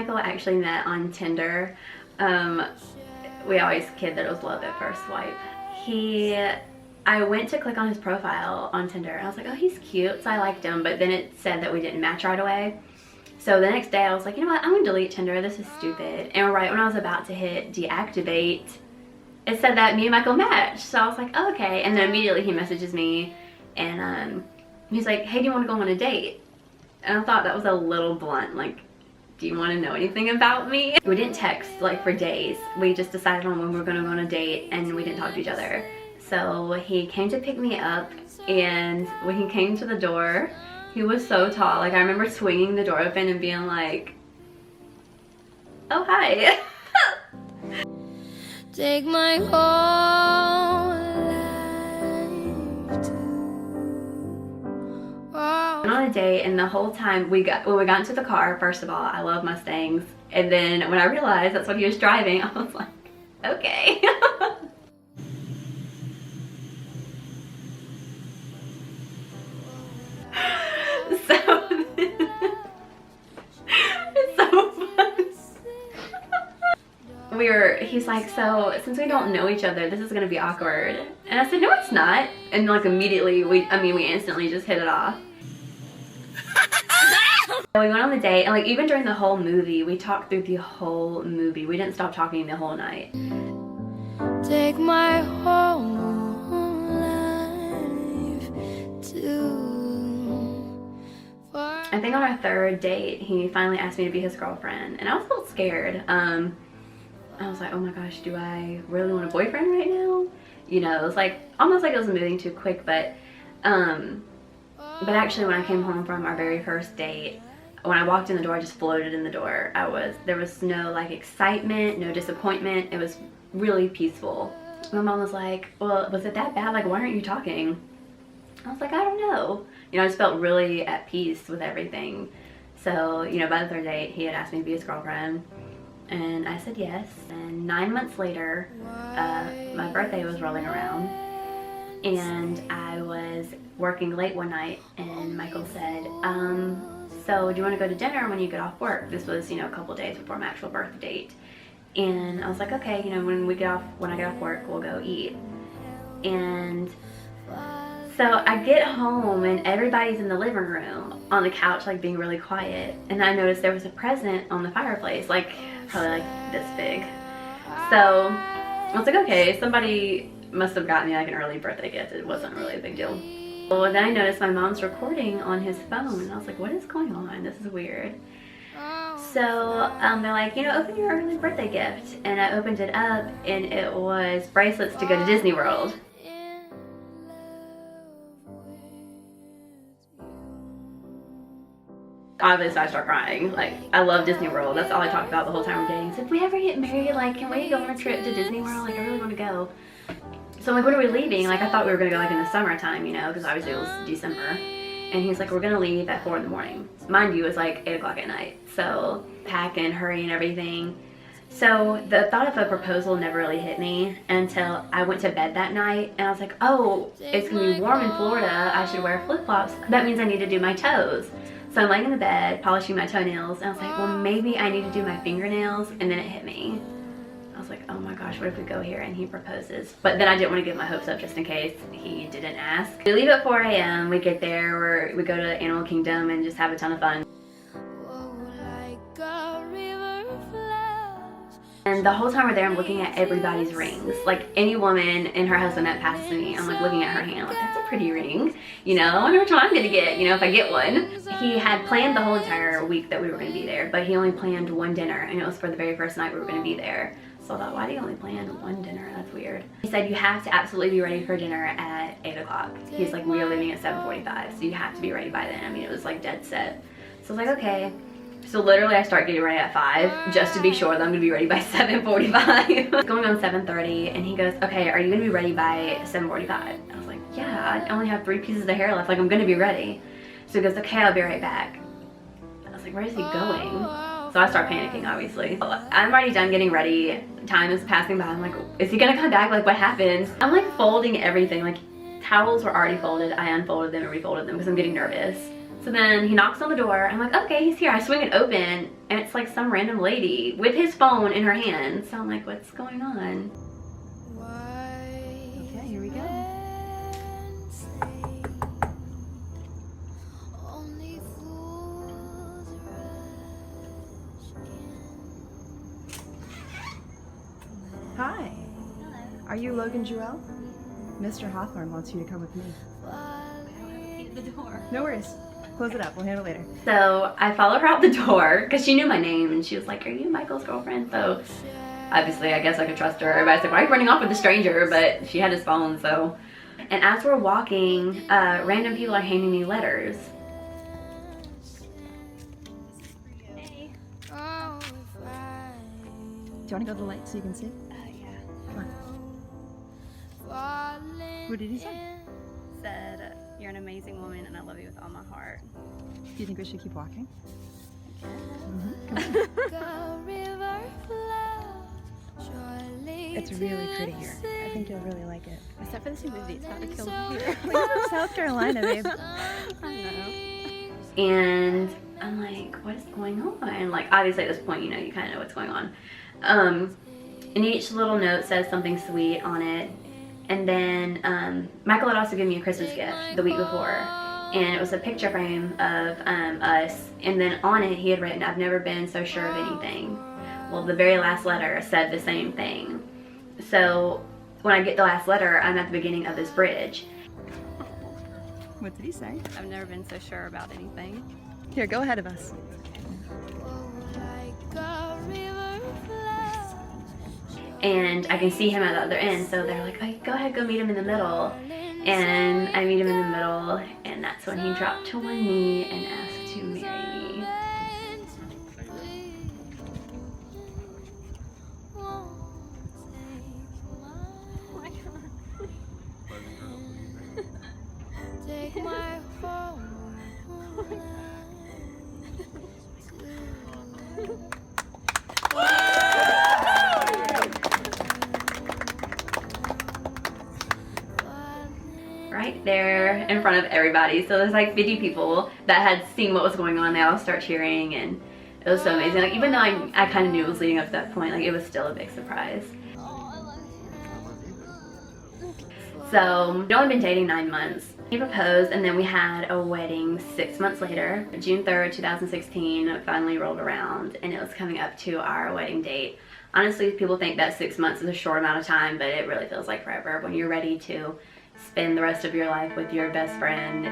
Michael actually met on Tinder. We always kid that it was love at first swipe. I went to click on his profile on Tinder and I was like, oh, he's cute, so I liked him, but then it said that we didn't match right away. So the next day I was like, you know what, I'm gonna delete Tinder, this is stupid. And right when I was about to hit deactivate, it said that me and Michael matched. So I was like, oh, okay. And then immediately he messages me and he's like, hey, do you wanna go on a date? And I thought that was a little blunt, like, do you want to know anything about me? We didn't text like for days. We just decided on when we were gonna go on a date and we didn't talk to each other. So he came to pick me up, and when he came to the door, he was so tall. Like, I remember swinging the door open and being like, oh, hi. Take my whole life went on a date, and the whole time when we got into the car, first of all, I love Mustangs, and then when I realized that's what he was driving, I was like, okay. It's so fun. He's like, so since we don't know each other, this is gonna be awkward. And I said, no, it's not. And like immediately, we instantly just hit it off. We went on the date, and like even during the whole movie, we talked through the whole movie. We didn't stop talking the whole night. Take my whole life too. I think on our third date, he finally asked me to be his girlfriend, and I was a little scared. I was like, oh my gosh, do I really want a boyfriend right now? You know, it was like almost like it was moving too quick, but actually when I came home from our very first date, when I walked in the door, I just floated in the door. There was no like excitement, no disappointment. It was really peaceful. My mom was like, well, was it that bad? Like, why aren't you talking? I was like, I don't know. You know, I just felt really at peace with everything. So, you know, by the third date, he had asked me to be his girlfriend, and I said yes. And 9 months later, my birthday was rolling around, and I was working late one night, and Michael said, so do you want to go to dinner when you get off work? This was, you know, a couple days before my actual birth date. And I was like, okay, you know, when I get off work, we'll go eat. And so I get home and everybody's in the living room on the couch, like being really quiet. And I noticed there was a present on the fireplace, like probably like this big. So I was like, okay, somebody must have gotten me like an early birthday gift. It wasn't really a big deal. Well, then I noticed my mom's recording on his phone, and I was like, what is going on? This is weird. So they're like, you know, open your early birthday gift. And I opened it up, and it was bracelets to go to Disney World. Obviously I start crying. Like, I love Disney World. That's all I talked about the whole time we're dating. So if we ever get married, like, can we go on a trip to Disney World? Like, I really want to go. So I'm like, when are we leaving? Like, I thought we were gonna go like in the summertime, you know, because obviously it was December. And he's like, we're gonna leave at 4 in the morning. Mind you, it was like 8 o'clock at night. So pack and hurry and everything. So the thought of a proposal never really hit me until I went to bed that night, and I was like, oh, it's gonna be warm in Florida. I should wear flip-flops. That means I need to do my toes. So I'm laying in the bed, polishing my toenails, and I was like, well, maybe I need to do my fingernails, and then it hit me. I was like, oh my gosh, what if we go here and he proposes? But then I didn't want to get my hopes up just in case he didn't ask. We leave at 4 a.m. We get there, we go to Animal Kingdom and just have a ton of fun. And the whole time we're there, I'm looking at everybody's rings. Like, any woman and her husband that passes me, I'm like looking at her hand, like, that's a pretty ring. You know, I wonder which one I'm gonna get, you know, if I get one. He had planned the whole entire week that we were gonna be there, but he only planned one dinner, and it was for the very first night we were gonna be there. So I thought, why do you only plan one dinner? That's weird. He said, you have to absolutely be ready for dinner at 8 o'clock. He's like, we are leaving at 7:45, so you have to be ready by then. I mean, it was like dead set. So I was like, okay. So literally I start getting ready at 5 just to be sure that I'm gonna be ready by 7:45. Going on 7:30, and he goes, okay, are you gonna be ready by 7:45? I was like, yeah, I only have 3 pieces of hair left, like I'm gonna be ready. So he goes, okay, I'll be right back. I was like, where is he going? So I start panicking, obviously. I'm already done getting ready. Time is passing by. I'm like, is he gonna come back? Like, what happened? I'm like folding everything. Like, towels were already folded. I unfolded them and refolded them because I'm getting nervous. So then he knocks on the door. I'm like, okay, he's here. I swing it open, and it's like some random lady with his phone in her hand. So I'm like, what's going on? Okay, here we go. Hi. Hello. Are you Logan Jewel? Mr. Hawthorne wants you to come with me. The door. No worries. Close it up. We'll handle it later. So I follow her out the door because she knew my name, and she was like, are you Michael's girlfriend? So obviously I guess I could trust her. Everybody's like, why are you running off with a stranger? But she had his phone, so. And as we're walking, random people are handing me letters. Hey. Do you want to go to the light so you can see? Yeah. Come on. What did he say? Said, you're an amazing woman and I love you with all my heart. Do you think we should keep walking? It's really pretty here. I think you'll really like it. Except for this movie, it's about to kill me here. We live in South Carolina, babe. I know. And I'm like, what is going on? Like, obviously at this point, you know, you kind of know what's going on. And each little note says something sweet on it. And then Michael had also given me a Christmas gift the week before. And it was a picture frame of us. And then on it, he had written, I've never been so sure of anything. Well, the very last letter said the same thing. So when I get the last letter, I'm at the beginning of this bridge. What did he say? I've never been so sure about anything. Here, go ahead of us. And I can see him at the other end, so they're like, oh, go ahead, go meet him in the middle. And I meet him in the middle, and that's when he dropped to one knee and asked to marry me. Right there in front of everybody. So there's like 50 people that had seen what was going on. They all start cheering, and it was so amazing. Like, even though I kind of knew it was leading up to that point, like, it was still a big surprise. So we'd only been dating 9 months. He proposed, and then we had a wedding 6 months later. June 3rd, 2016 finally rolled around, and it was coming up to our wedding date. Honestly, people think that 6 months is a short amount of time, but it really feels like forever when you're ready to spend the rest of your life with your best friend.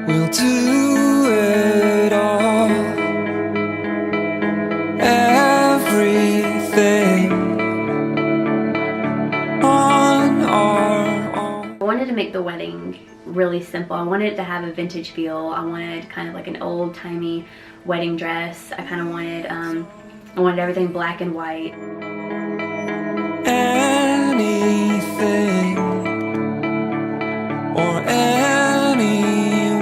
We'll do it all, everything on our own. I wanted to make the wedding really simple. I wanted it to have a vintage feel. I wanted kind of like an old-timey wedding dress. I kind of wanted, I wanted everything black and white. Anything or anyone.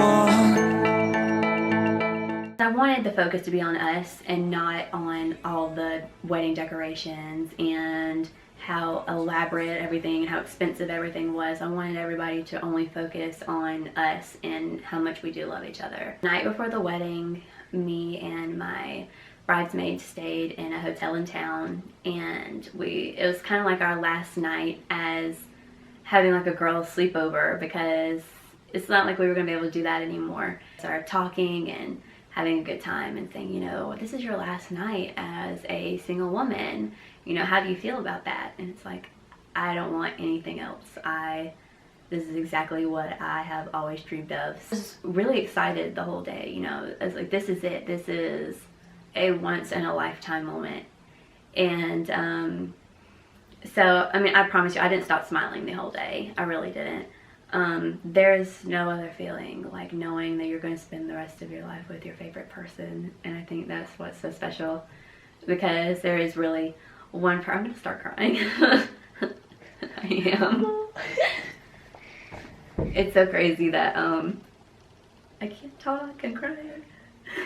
I wanted the focus to be on us and not on all the wedding decorations and how elaborate everything and how expensive everything was. I wanted everybody to only focus on us and how much we do love each other. The night before the wedding, me and my bridesmaids stayed in a hotel in town, and it was kind of like our last night as having like a girls sleepover, because it's not like we were gonna be able to do that anymore. So our talking and having a good time and saying, you know, this is your last night as a single woman, you know, how do you feel about that? And it's like, I don't want anything else. This is exactly what I have always dreamed of. I was really excited the whole day, you know. I was like, this is it. This is a once in a lifetime moment. And so, I mean, I promise you, I didn't stop smiling the whole day. I really didn't. There's no other feeling like knowing that you're going to spend the rest of your life with your favorite person. And I think that's what's so special, because there is really one I'm going to start crying. I am. It's so crazy that I can't talk and cry.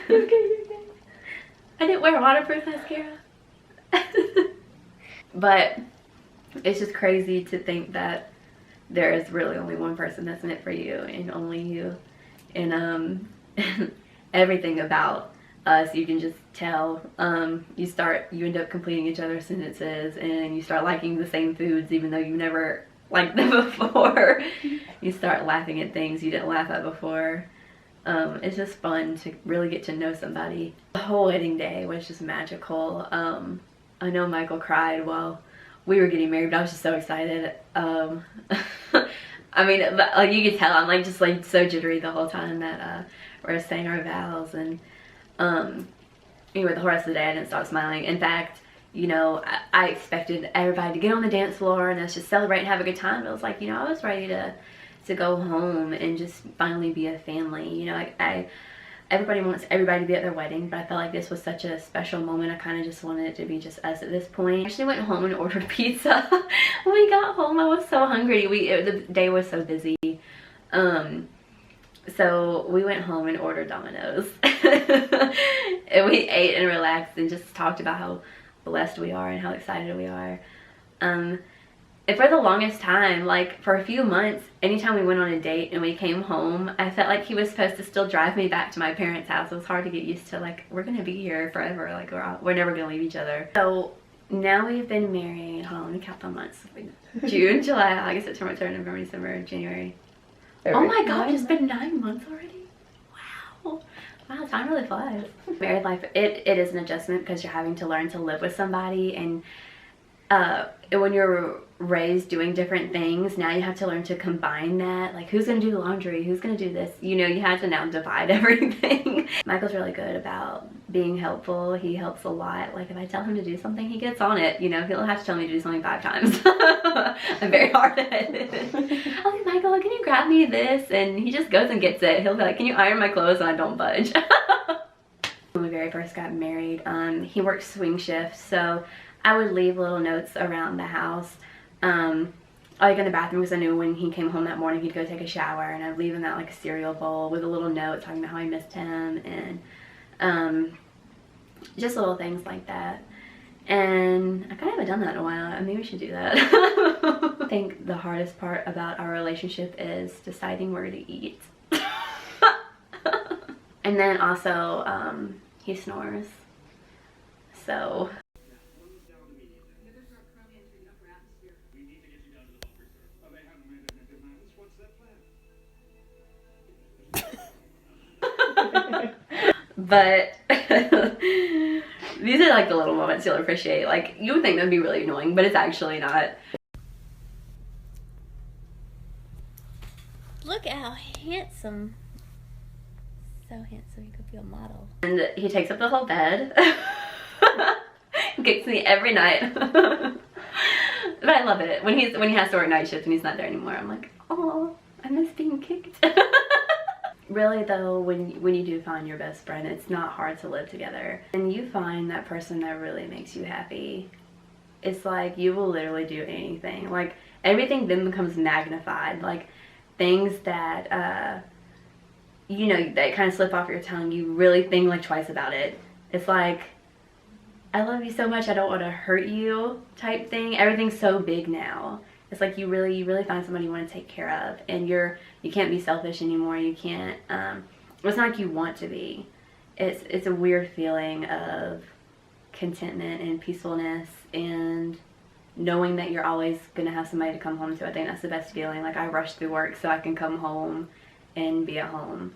Okay. I didn't wear waterproof mascara. But it's just crazy to think that there is really only one person that's meant for you, and only you. And everything about us, you can just tell. You end up completing each other's sentences, and you start liking the same foods even though you never liked them before. You start laughing at things you didn't laugh at before. It's just fun to really get to know somebody. The whole wedding day was just magical. I know Michael cried while we were getting married, but I was just so excited. I mean, like, you could tell I'm like just like so jittery the whole time that we're saying our vows. And anyway, the whole rest of the day I didn't stop smiling. In fact, you know, I expected everybody to get on the dance floor and let's just celebrate and have a good time. But it was like, you know, I was ready to go home and just finally be a family. You know, everybody wants everybody to be at their wedding, but I felt like this was such a special moment. I kind of just wanted it to be just us at this point. I actually went home and ordered pizza. When we got home, I was so hungry. The day was so busy. So we went home and ordered Domino's. And we ate and relaxed and just talked about how blessed we are and how excited we are. And for the longest time, like for a few months, anytime we went on a date and we came home, I felt like he was supposed to still drive me back to my parents' house. It was hard to get used to, like, we're gonna be here forever, like we're never gonna leave each other. So now we've been married, hold on, let me count the months. June, July, August, September, October, November, December, January. Oh my god, it's been 9 months already? Wow. Wow, time really flies. Married life, it is an adjustment because you're having to learn to live with somebody, and when you're raised doing different things, now you have to learn to combine that. Like, who's gonna do the laundry? Who's gonna do this? You know, you have to now divide everything. Michael's really good about being helpful. He helps a lot. Like, if I tell him to do something, he gets on it. You know, he'll have to tell me to do something 5 times. I'm very hard-headed. I'm like, Michael, can you grab me this? And he just goes and gets it. He'll be like, can you iron my clothes? And I don't budge. When we very first got married, he worked swing shifts, so I would leave little notes around the house, like in the bathroom, because I knew when he came home that morning he'd go take a shower, and I'd leave him out like a cereal bowl with a little note talking about how I missed him, and just little things like that. And I kind of haven't done that in a while. I mean, we should do that. I think the hardest part about our relationship is deciding where to eat. And then also, he snores, so. But these are like the little moments you'll appreciate. Like, you would think that'd be really annoying, but it's actually not. Look how handsome. So handsome, you could be a model. And he takes up the whole bed. Kicks me every night. But I love it. When he has to work night shift and he's not there anymore, I'm like, oh, I miss being kicked. Really though, when you do find your best friend, it's not hard to live together. And you find that person that really makes you happy. It's like you will literally do anything. Like, everything then becomes magnified. Like, things that, you know, that kind of slip off your tongue, you really think like twice about it. It's like, I love you so much, I don't want to hurt you type thing. Everything's so big now. It's like you really find somebody you want to take care of, and you can't be selfish anymore. You can't, it's not like you want to be. It's a weird feeling of contentment and peacefulness, and knowing that you're always going to have somebody to come home to. I think that's the best feeling. Like, I rush through work so I can come home and be at home.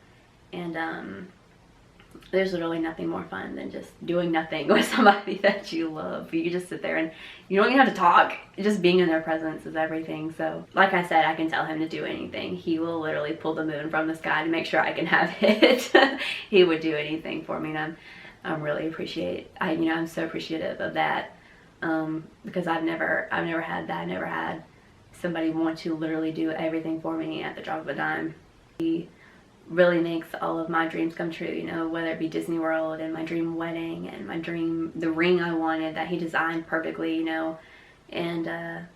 And there's literally nothing more fun than just doing nothing with somebody that you love. You just sit there and you don't even have to talk. Just being in their presence is everything. So, like I said, I can tell him to do anything. He will literally pull the moon from the sky to make sure I can have it. He would do anything for me, and I'm really I'm so appreciative of that. Because I've never had that. I never had somebody want to literally do everything for me at the drop of a dime. He really makes all of my dreams come true, you know, whether it be Disney World and my dream wedding and the ring I wanted that he designed perfectly, you know. And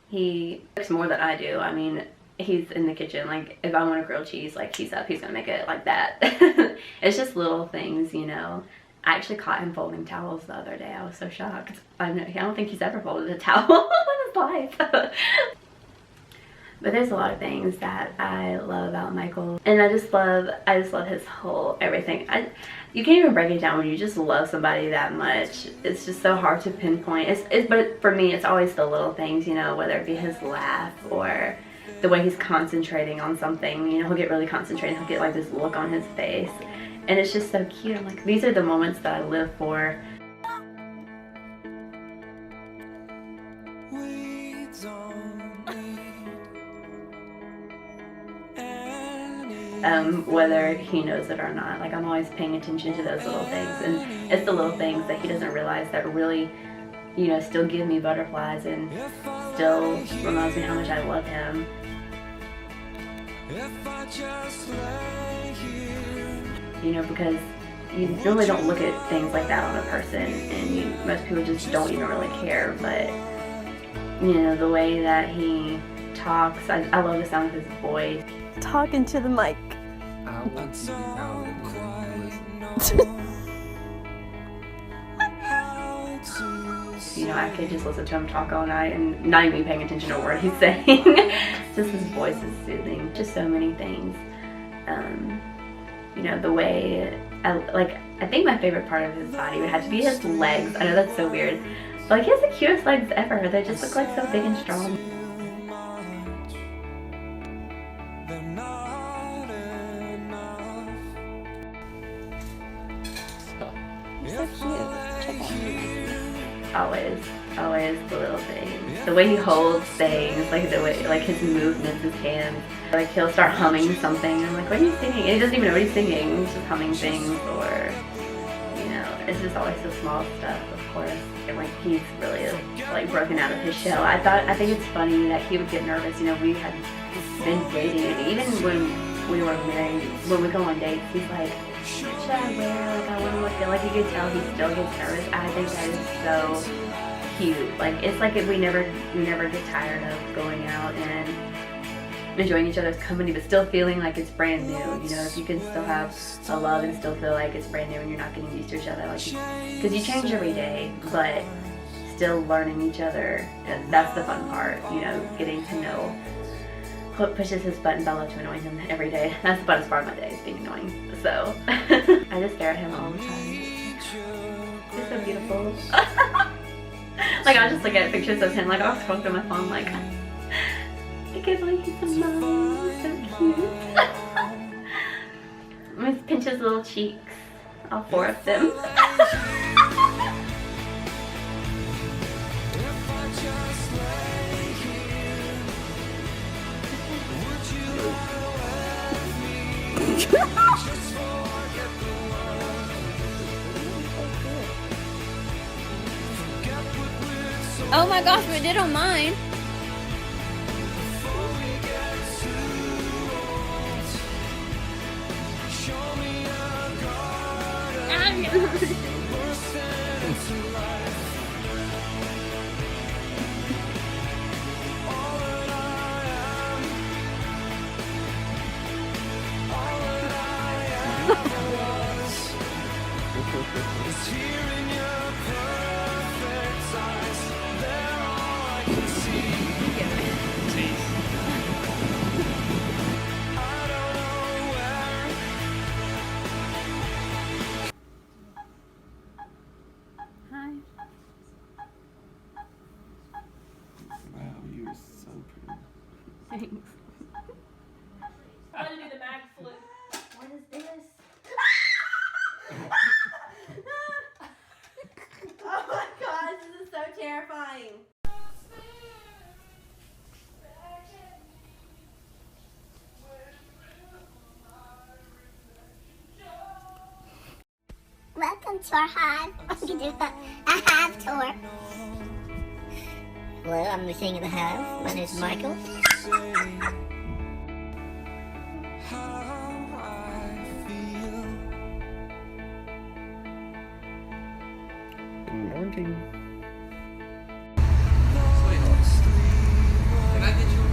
he cooks more than I do. I mean, he's in the kitchen. Like, if I want a grilled cheese, like, he's up, he's gonna make it like that. It's just little things, you know. I actually caught him folding towels the other day. I was so shocked. I don't think he's ever folded a towel in his life. But there's a lot of things that I love about Michael, and I just love his whole everything. You can't even break it down when you just love somebody that much. It's just so hard to pinpoint. But for me, it's always the little things, you know, whether it be his laugh or the way he's concentrating on something. You know, he'll get really concentrated. He'll get like this look on his face, and it's just so cute. I'm like, these are the moments that I live for. Whether he knows it or not. Like, I'm always paying attention to those little things, and it's the little things that he doesn't realize that really, you know, still give me butterflies and still reminds me how much I love him. You know, because you normally don't look at things like that on a person, and most people just don't even really care, but you know, the way that he talks, I love the sound of his voice. Talking to the mic. You know, I could just listen to him talk all night and not even paying attention to a word he's saying. Just his voice is soothing. Just so many things. You know, the way, I think my favorite part of his body would have to be his legs. I know that's so weird. But like, he has the cutest legs ever. They just look like so big and strong. You're so cute. Check out him. Always the little things. The way he holds things, like the way, like his movements, his hands. Like, he'll start humming something, and I'm like, what are you singing? And he doesn't even know what he's singing. He's just humming things, or, you know, it's just always the small stuff, of course. And like, he's really like broken out of his shell. I think it's funny that he would get nervous. You know, we had been dating, and even when we were married, when we go on dates, he's like, what should I wear? Like, I want to look good. Like, you could tell he still gets nervous. I think that is so cute. Like, it's like we never get tired of going out and enjoying each other's company, but still feeling like it's brand new. You know, if you can still have a love and still feel like it's brand new and you're not getting used to each other, like, because you change every day, but still learning each other. And that's the fun part. You know, getting to know what pushes his buttons. I love to annoy him every day. That's the funnest part of my day, is being annoying. So I just stare at him all the time. He's so beautiful. Like, I'll just look at pictures of him, like, I'll scroll through my phone, like, I can't believe he's a mom. He's so cute. I'm gonna pinch his little cheeks, all four of them. Oh my gosh, we did on mine. Hi. Wow, you're so pretty. Thanks. I'm gonna do the mag flip. What is this? Oh my gosh, this is so terrifying. Welcome to our hive. We do a hive tour. Hello, I'm the king of the hive. My name is Michael. Good morning. Can I get you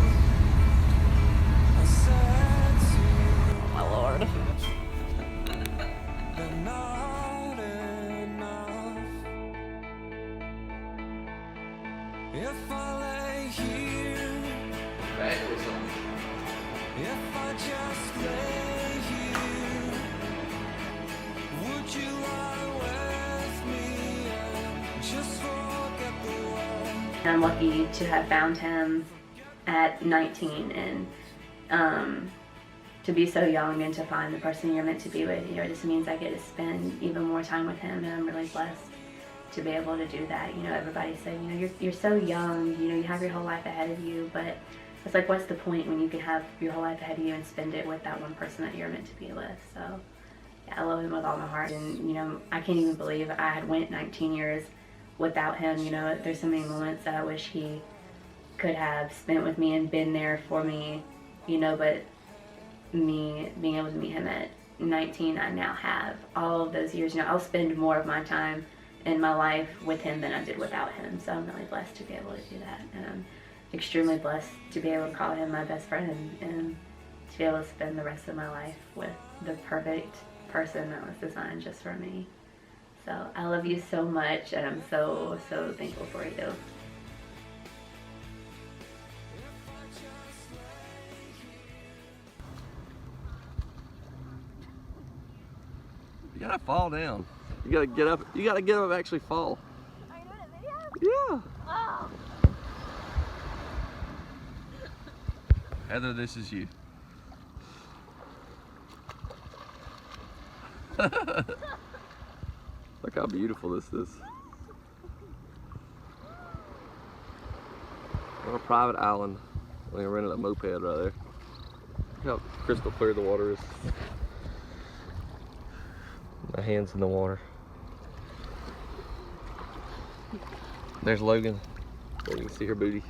Oh my lord. If I lay here If I just lay here, would you lie with me and just forget the world? I'm lucky to have found him at 19 and to be so young and to find the person you're meant to be with. You know, it just means I get to spend even more time with him, and I'm really blessed to be able to do that. You know, everybody said, you know, you're so young, you know, you have your whole life ahead of you, but it's like, what's the point when you can have your whole life ahead of you and spend it with that one person that you're meant to be with? So yeah, I love him with all my heart, and you know, I can't even believe I had went 19 years without him. You know, there's so many moments that I wish he could have spent with me and been there for me, you know, but me being able to meet him at 19, I now have all of those years. You know, I'll spend more of my time in my life with him than I did without him, so I'm really blessed to be able to do that, and I'm extremely blessed to be able to call him my best friend and to be able to spend the rest of my life with the perfect person that was designed just for me. So I love you so much, and I'm so thankful for you. You gotta fall down. You gotta get up. You gotta get up and actually fall. Are you doing a video? Yeah. Oh. Heather, this is you. Look how beautiful this is. We're on a private island. We rented a moped right there. Look how crystal clear the water is. My hand's in the water. There's Logan. There you can see her booty.